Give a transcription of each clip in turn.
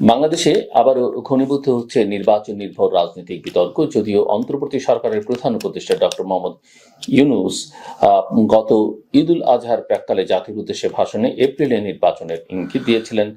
বাংলাদেশে আবারও ঘনীভূত হচ্ছে নির্বাচন নির্ভর রাজনৈতিক বিতর্ক। যদিও অন্তর্বর্তী সরকারের প্রধান উপদেষ্টা ডক্টর মোহাম্মদ ইউনূস গত ঈদুল আজহার প্রাক্কালে জাতির উদ্দেশ্যে ভাষণে এপ্রিলে নির্বাচনের ইঙ্গিত দিয়েছিলেন,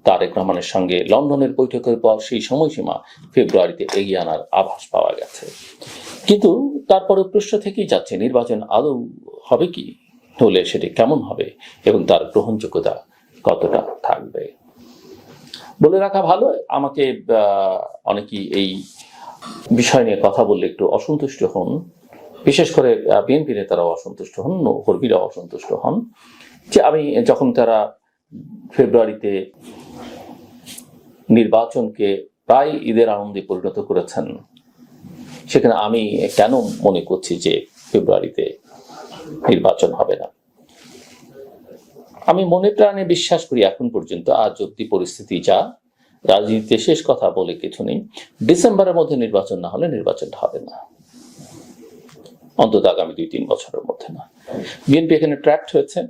তারেক রহমানের সঙ্গে লন্ডনের বৈঠকের পর সেই সময়সীমা ফেব্রুয়ারিতে এগিয়ে আনার আভাস পাওয়া গেছে। কিন্তু তারপরে প্রশ্ন থেকেই যাচ্ছে, নির্বাচন আদৌ হবে কি, হলে সেটি কেমন হবে এবং তার গ্রহণযোগ্যতা কতটা থাকবে। বলে রাখা ভালো, আমাকে অনেকেই এই বিষয় নিয়ে কথা বললে একটু অসন্তুষ্ট হন, বিশেষ করে বিএনপি নেতারাও অসন্তুষ্ট হন, কর্মীরাও অসন্তুষ্ট হন যে আমি যখন তারা ফেব্রুয়ারিতে নির্বাচনকে প্রায় ঈদের আনন্দে পরিণত করেছেন, সেখানে আমি কেন মনে করছি যে ফেব্রুয়ারিতে নির্বাচন হবে না। আমি মনে প্রাণে বিশ্বাস করি এখন পর্যন্ত আজ অব্দি পরিস্থিতি যা, রাজনীতিতে শেষ কথা বলে কিছু নেই, ডিসেম্বরের মধ্যে নির্বাচন না হলে নির্বাচনটা হবে না, অন্তত আগামী 2-3 বছরের মধ্যে না। বিএনপি এখানে ট্র্যাপড হয়েছে।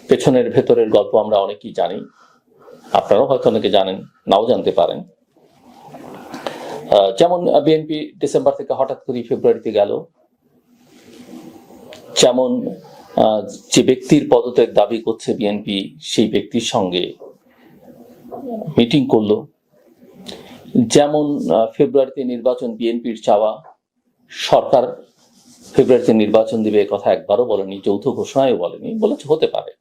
পেছনের ভেতরের গল্প আমরা অনেকেই জানি, আপনারাও হয়তো অনেকে জানেন, নাও জানতে পারেন। যেমন বিএনপি ডিসেম্বর থেকে হঠাৎ করে ফেব্রুয়ারিতে গেল, যেমন যে ব্যক্তির পদত্যাগ দাবি করছে বিএনপি সেই ব্যক্তির সঙ্গে মিটিং করলো, যেমন ফেব্রুয়ারিতে নির্বাচন বিএনপির চাওয়া, সরকার ফেব্রুয়ারিতে নির্বাচন দিবে কথা একবারও বলেনি, যৌথ ঘোষণায়ও বলেনি, বলেছে হতে পারে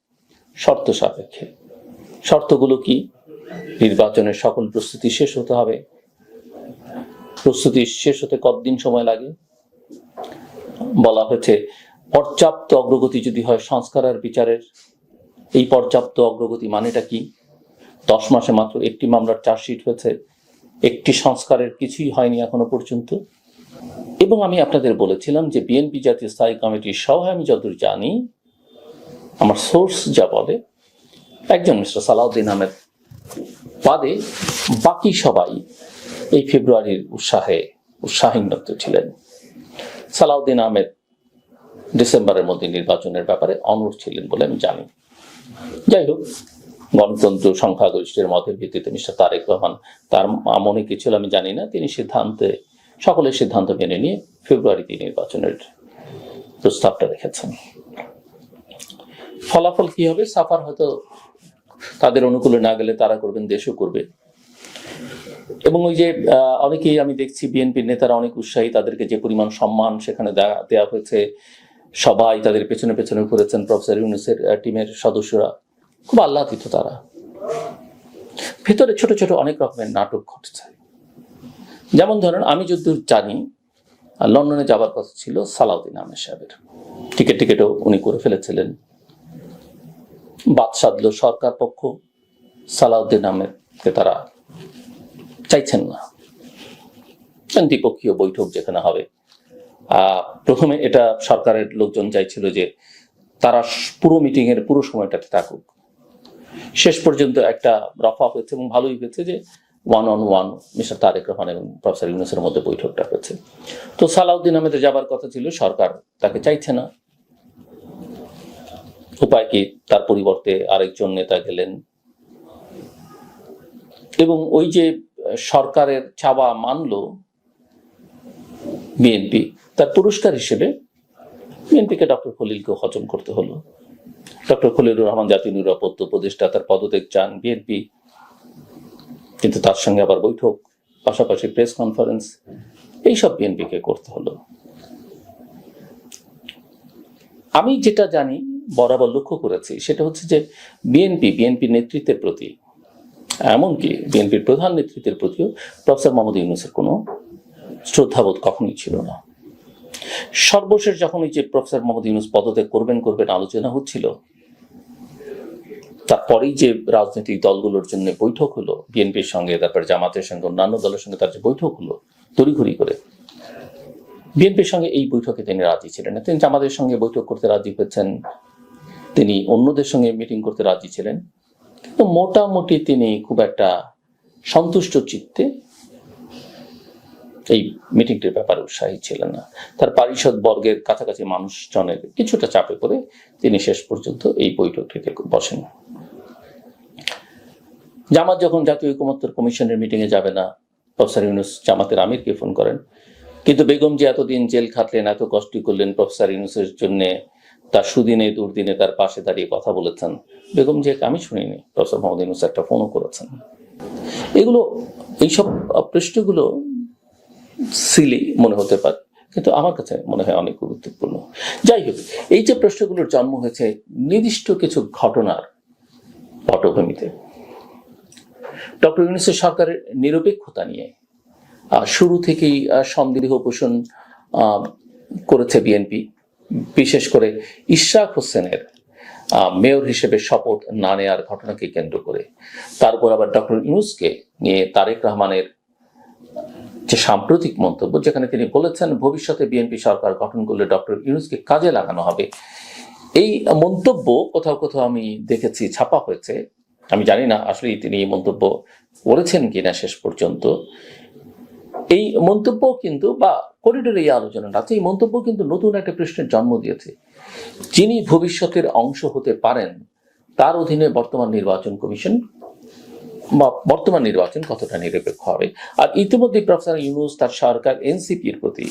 শর্ত সাপেক্ষে। শর্তগুলো কি? নির্বাচনের সকল প্রস্তুতি শেষ হতে হবে। প্রস্তুতি শেষ হতে কতদিন সময় লাগে? বলা হয়েছে পর্যাপ্ত অগ্রগতি যদি হয় সংস্কার আর বিচারের। এই পর্যাপ্ত অগ্রগতি মানেটা কি? 10 মাসে মাত্র একটি মামলার চার্জশিট হয়েছে, একটি সংস্কারের কিছুই হয়নি এখনো পর্যন্ত। এবং আমি আপনাদের বলেছিলাম যে বিএনপি জাতীয় স্থায়ী কমিটির সভায় আমি যতদূর জানি, আমার সোর্স যা বলে, একজন মিস্টার সালাউদ্দিন আহমেদ বাদে বাকি সবাই এই ফেব্রুয়ারির উৎসাহীনত ছিলেন। সালাউদ্দিন আহমেদ ডিসেম্বরের মধ্যে নির্বাচনের ব্যাপারে অনড় ছিলেন বলে আমি জানি। যাই হোক, গণতন্ত্র সংখ্যাগরিষ্ঠের মতের ভিত্তিতে মিস্টার তারেক রহমান, তার মনে কি ছিল আমি জানি না, তিনি সকলের সিদ্ধান্ত মেনে নিয়ে ফেব্রুয়ারিতে নির্বাচনের প্রস্তাবটা রেখেছেন। ফলাফল কি হবে? সাফার হয়তো তাদের অনুকূলে না গেলে তারা করবেন, দেশও করবে। এবং ওই যে অনেকেই আমি দেখছি বিএনপির নেতারা অনেক উৎসাহী, তাদেরকে যে পরিমাণ সম্মান সেখানে দেওয়া হয়েছে, সবাই তাদের পেছনে পেছনে ঘুরেছেন, প্রফেসর ইউনূসের টিমের সদস্যরা খুব আহ্লাদিত। তারা ভেতরে ছোট ছোট অনেক রকমের নাটক ঘটছে। যেমন ধরেন, আমি যতদূর জানি লন্ডনে যাবার কথা ছিল সালাউদ্দিন আহমেদ সাহেবের, টিকেটও উনি করে ফেলেছিলেন। বাদ সাধল সরকার পক্ষ, সালাউদ্দিন আহমেদকে তারা চাইছেন না। দ্বিপক্ষীয় বৈঠক যেখানে হবে, প্রথমে এটা সরকারের লোকজন চাইছিল যে তারা পুরো মিটিং এর পুরো সময়টাতে থাকুক। শেষ পর্যন্ত একটা রফা হয়েছে এবং ভালোই হয়েছে যে 1-on-1 মিস্টার তারেক রহমান এবং প্রফেসর ইউনূসের মধ্যে বৈঠকটা হয়েছে। তো সালাউদ্দিন আহমেদের যাবার কথা ছিল, সরকার তাকে চাইছে না। উপায় কি? তার পরিবর্তে আরেকজন নেতা গেলেন এবং ওই যে সরকারের চাওয়া মানল বিএনপি, তার পুরস্কার হিসেবে বিএনপিকে ডক্টর খলিলকে হজম করতে হলো। ডক্টর খলিলুর রহমান জাতীয় নিরাপত্তা উপদেষ্টা, তার পদত্যাগ চান বিএনপি, কিন্তু তার সঙ্গে আবার বৈঠক, পাশাপাশি প্রেস কনফারেন্স, এইসব বিএনপিকে করতে হলো। আমি যেটা জানি, বরাবর লক্ষ্য করেছি, সেটা হচ্ছে যে বিএনপি নেতৃত্বের প্রতি, এমনকি বিএনপির প্রধান নেতৃত্বের প্রতিও প্রফেসর মোহাম্মদ ইউনূসের কোনো শ্রদ্ধাবোধ কখনোই ছিল না। সর্বশেষ যখন ওই যে প্রফেসর মোহাম্মদ ইউনূস পদত্যাগ করবেন আলোচনা হচ্ছিল, তারপরেই যে রাজনৈতিক দলগুলোর জন্য বৈঠক হলো বিএনপির সঙ্গে, তারপর জামাতের সঙ্গে, অন্যান্য দলের সঙ্গে তার যে বৈঠক হলো তড়িঘড়ি করে, বিএনপির সঙ্গে এই বৈঠকে তিনি রাজি ছিলেন না। তিনি জামাতের সঙ্গে বৈঠক করতে রাজি হয়েছেন, তিনি অন্যদের সঙ্গে মিটিং করতে রাজি ছিলেন, কিন্তু মোটামুটি তিনি খুব একটা সন্তুষ্ট চিত্তে এই মিটিংটির ব্যাপারে উৎসাহী ছিলেন না। তার পারিষদ বর্গের কাছাকাছি মানুষজনের কিছুটা চাপে পড়ে তিনি শেষ পর্যন্ত এই বৈঠকটিতে বসেন। জামাত যখন জাতীয় ঐকমত্য কমিশনের মিটিংয়ে যাবে না, প্রফেসর ইউনূস জামাতের আমিরকে ফোন করেন। কিন্তু বেগম যে এতদিন জেল খাটলেন, এত কষ্ট করলেন প্রফেসর ইউনূসের জন্য, তার সুদিনে দুর্দিনে তার পাশে দাঁড়িয়ে কথা বলেছেন, বেগম যে আমি শুনিনি। প্রফেসর মোহাম্মদ ইউনূস একটা ফোনও করেছেন। এগুলো, এইসব প্রশ্নগুলো সিলি মনে হতে পারে, কিন্তু আমার কাছে মনে হয় অনেক গুরুত্বপূর্ণ। যাই হোক, এই যে প্রশ্নগুলোর জন্ম হয়েছে নির্দিষ্ট কিছু ঘটনার পটভূমিতে। ডক্টর ইউনূসের সরকারের নিরপেক্ষতা নিয়ে শুরু থেকেই সন্দেহ পোষণ করেছে বিএনপি, বিশেষ করে ইশরাক হোসেনের মেয়র হিসেবে শপথ না নেওয়ার ঘটনাকে কেন্দ্র করে। তারপর আবার ডক্টর ইউনূসকে নিয়ে তারেক রহমানের যে সাম্প্রতিক মন্তব্য, যেখানে তিনি বলেছেন ভবিষ্যতে বিএনপি সরকার গঠন করলে ডক্টর ইউনূসকে কাজে লাগানো হবে। এই মন্তব্য কোথাও কোথাও আমি দেখেছি ছাপা হয়েছে। আমি জানি না আসলে তিনি এই মন্তব্য করেছেন কিনা শেষ পর্যন্ত। এই মন্তব্য কিন্তু, বা করিডোরে এই আলোচনাটা আছে, এই মন্তব্য কিন্তু নতুন একটা প্রশ্নের জন্ম দিয়েছে। যিনি ভবিষ্যতের অংশ হতে পারেন তার অধীনে বর্তমান নির্বাচন কমিশন বা বর্তমান নির্বাচন কতটা নিরপেক্ষ হবে। আর ইতিমধ্যে প্রফেসর ইউনূস তার সরকার এনসিপির প্রতি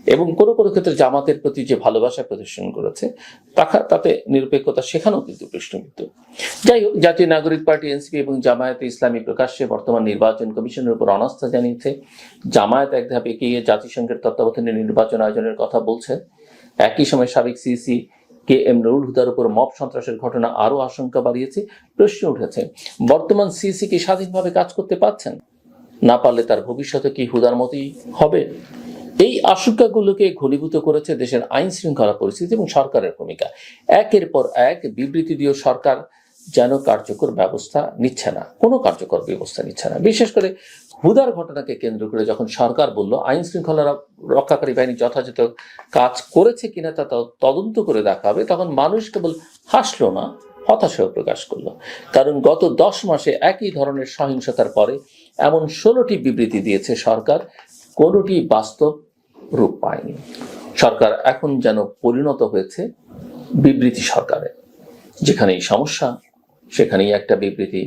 এবং কোনো কোনো ক্ষেত্রে জামাতের প্রতি যে ভালোবাসা প্রদর্শন করেছে, তাতে নিরপেক্ষতা সেখানেও কিন্তু প্রশ্নবিদ্ধ। যাই হোক, জাতীয় নাগরিক পার্টি এনসিপি এবং জামায়াতে ইসলামী প্রকাশ্যে বর্তমান নির্বাচন কমিশনের উপর অনাস্থা জানিয়েছে। জামায়াত এক ধাপ এগিয়ে জাতিসংঘের তত্ত্বাবধানে নির্বাচন আয়োজনের কথা বলছে। একই সময় সাবেক সিসি কে এম নুরুল হুদার উপর মব সন্ত্রাসের ঘটনা আরো আশঙ্কা বাড়িয়েছে। প্রশ্ন উঠেছে, বর্তমান সিসি কি স্বাধীনভাবে কাজ করতে পারছেন? না পারলে তার ভবিষ্যতে কি হুদার মতোই হবে? এই আশঙ্কাগুলোকে ঘনীভূত করেছে দেশের আইন শৃঙ্খলা পরিস্থিতি এবং সরকারের ভূমিকা। একের পর এক বিবৃতি দিয়ে সরকার যেন কার্যকর ব্যবস্থা নিচ্ছে না, কোনো কার্যকর ব্যবস্থা নিচ্ছে না। বিশেষ করে হুদার ঘটনাকে কেন্দ্র করে যখন সরকার বলল আইন শৃঙ্খলা রক্ষাকারী বাহিনী যথাযথ কাজ করেছে কিনা তা তদন্ত করে দেখা হবে, তখন মানুষ কেবল হাসলো না, হতাশাও প্রকাশ করলো। কারণ গত 10 মাসে একই ধরনের সহিংসতার পরে এমন 16টি বিবৃতি দিয়েছে সরকার, কোনোটি বাস্তব রূপ পায়নি। সরকার এখন যেন পরিণত হয়েছে বিবৃতি সরকারে। যেখানেই সমস্যা সেখানেই একটা বিবৃতি।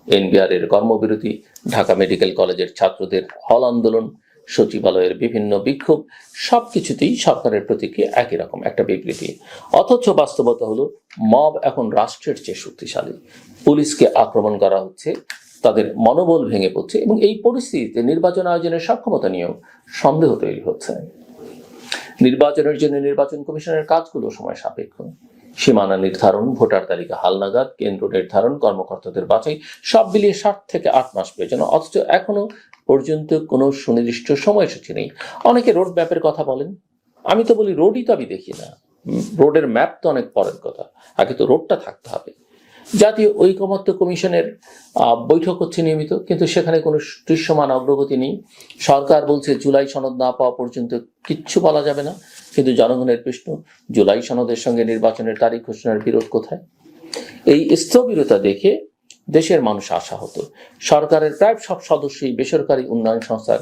এনবিআর এর কর্মবিরতি, ঢাকা মেডিকেল কলেজের ছাত্রদের হল আন্দোলন, সচিবালয়ের বিভিন্ন বিক্ষোভ, সবকিছুতেই সরকারের প্রতিক্রিয়া একই রকম, একটা বিবৃতি। অথচ বাস্তবতা হলো মব এখন রাষ্ট্রের চেয়ে শক্তিশালী। পুলিশকে আক্রমণ করা হচ্ছে, তাদের মনোবল ভেঙে পড়ছে, এবং এই পরিস্থিতিতে নির্বাচন আয়োজনের সক্ষমতা নিয়েও সন্দেহ তৈরি হচ্ছে। নির্বাচনের জন্য নির্বাচন কমিশনের কাজগুলো সময় সাপেক্ষ। সীমানা নির্ধারণ, ভোটার তালিকা হালনাগাদ, কেন্দ্র নির্ধারণ, কর্মকর্তাদের বাছাই, সব মিলিয়ে 7 থেকে 8 মাস প্রয়োজন। অথচ এখনো পর্যন্ত কোনো সুনির্দিষ্ট সময়সূচি নেই। অনেকে রোড ম্যাপের কথা বলেন, আমি তো বলি রোডই তো আমি দেখি না। রোডের ম্যাপ তো অনেক পরের কথা, আগে তো রোডটা থাকতে হবে। জাতীয় ঐকমত্য কমিশনের বৈঠক হচ্ছে নিয়মিত, কিন্তু সেখানে কোনো দৃশ্যমান অগ্রগতি নেই। সরকার বলছে জুলাই সনদ না পাওয়া পর্যন্ত কিচ্ছু বলা যাবে না, কিন্তু জনগণের প্রশ্ন, জুলাই সনদের সঙ্গে নির্বাচনের তারিখ ঘোষণার বিরোধ কোথায়? এই স্থবিরতা দেখে দেশের মানুষ আশাহত। সরকারের প্রায় সব সদস্যই বেসরকারি উন্নয়ন সংস্থার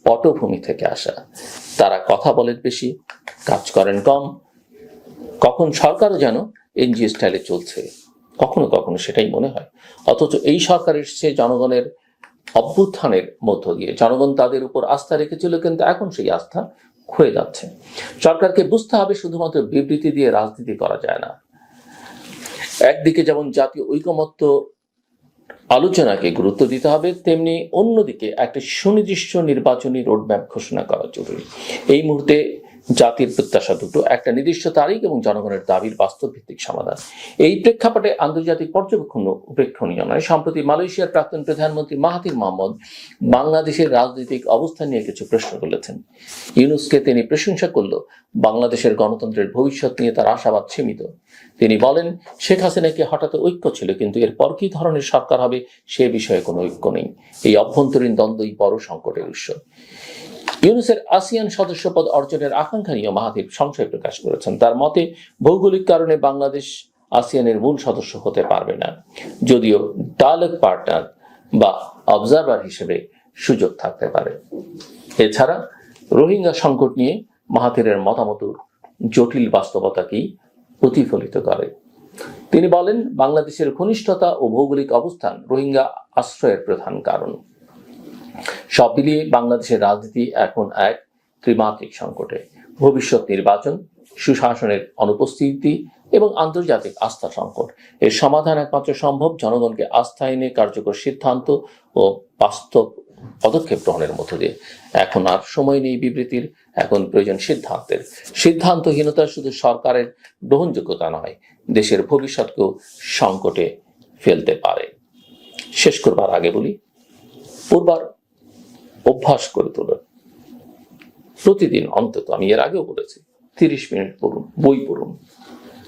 পটভূমি থেকে আসা। তারা কথা বলেন বেশি, কাজ করেন কম। কখন সরকারও যেন এনজিও স্টাইলে চলছে, কখনো কখনো সেটাই মনে হয়। অথচ এই সরকার এসেছে জনগণের অভ্যুত্থানের মধ্য দিয়ে। জনগণ তাদের উপর আস্থা রেখেছিল, কিন্তু এখন সেই আস্থা ক্ষয়ে যাচ্ছে। সরকারকে বুঝতে হবে শুধুমাত্র বিবৃতি দিয়ে রাজনীতি করা যায় না। একদিকে যেমন জাতীয় ঐকমত্য আলোচনাকে গুরুত্ব দিতে হবে, তেমনি অন্যদিকে একটা সুনির্দিষ্ট নির্বাচনী রোডম্যাপ ঘোষণা করা জরুরি। এই মুহূর্তে জাতির প্রত্যাশা দুটো, একটা নির্দিষ্ট তারিখ এবং জনগণের দাবির বাস্তব ভিত্তিক সমাধান। এই প্রেক্ষাপটে আন্তর্জাতিক পর্যবেক্ষণ উপেক্ষণীয় নয়। সম্প্রতি মালয়েশিয়ার প্রাক্তন প্রধানমন্ত্রী মাহাথির মোহাম্মদ বাংলাদেশের রাজনৈতিক অবস্থান নিয়ে কিছু প্রশ্ন তুলেছেন। ইউনূসকে তিনি প্রশংসা করল, বাংলাদেশের গণতন্ত্রের ভবিষ্যৎ নিয়ে তার আশাবাদ সীমিত। তিনি বলেন, শেখ হাসিনাকে হঠাৎ ঐক্য ছিল, কিন্তু এরপর কি ধরনের সরকার হবে সে বিষয়ে কোনো ঐক্য নেই। এই অভ্যন্তরীণ দ্বন্দ্বই বড় সংকটের উৎস। ইউনূসের আসিয়ান সদস্যপদ অর্জনের আকাঙ্ক্ষা নিয়ে মাহাথির সংশয় প্রকাশ করেছেন। তার মতে ভৌগোলিক কারণে বাংলাদেশ আসিয়ানের মূল সদস্য হতে পারবে না, যদিও ডায়ালগ পার্টনার বা অবজারভার হিসেবে সুযোগ থাকতে পারে। এছাড়া রোহিঙ্গা সংকট নিয়ে মাহাথিরের মতামত জটিল বাস্তবতাকেই প্রতিফলিত করে। তিনি বলেন, বাংলাদেশের ঘনিষ্ঠতা ও ভৌগোলিক অবস্থান রোহিঙ্গা আশ্রয়ের প্রধান কারণ। সব মিলিয়ে বাংলাদেশের রাজনীতি এখন এক ত্রিমাত্রিক সংকটে। ভবিষ্যৎ নির্বাচন, সুশাসনের অনুপস্থিতি এবং আন্তর্জাতিক আস্থা সংকট। এর সমাধান একমাত্র সম্ভব জনগণকে আস্থা এনে কার্যকর সিদ্ধান্ত ও বাস্তব পদক্ষেপ গ্রহণের মধ্য দিয়ে। এখন আর সময় নেই বিবৃতির, এখন প্রয়োজন সিদ্ধান্তের। সিদ্ধান্তহীনতা শুধু সরকারের গ্রহণযোগ্যতা নয়, দেশের ভবিষ্যৎকেও সংকটে ফেলতে পারে। শেষ করবার আগে বলি, পূর্বার অভ্যাস করে তুলুন। প্রতিদিন অন্তত, আমি এর আগেও বলেছি, 30 মিনিট পড়ুন, বই পড়ুন।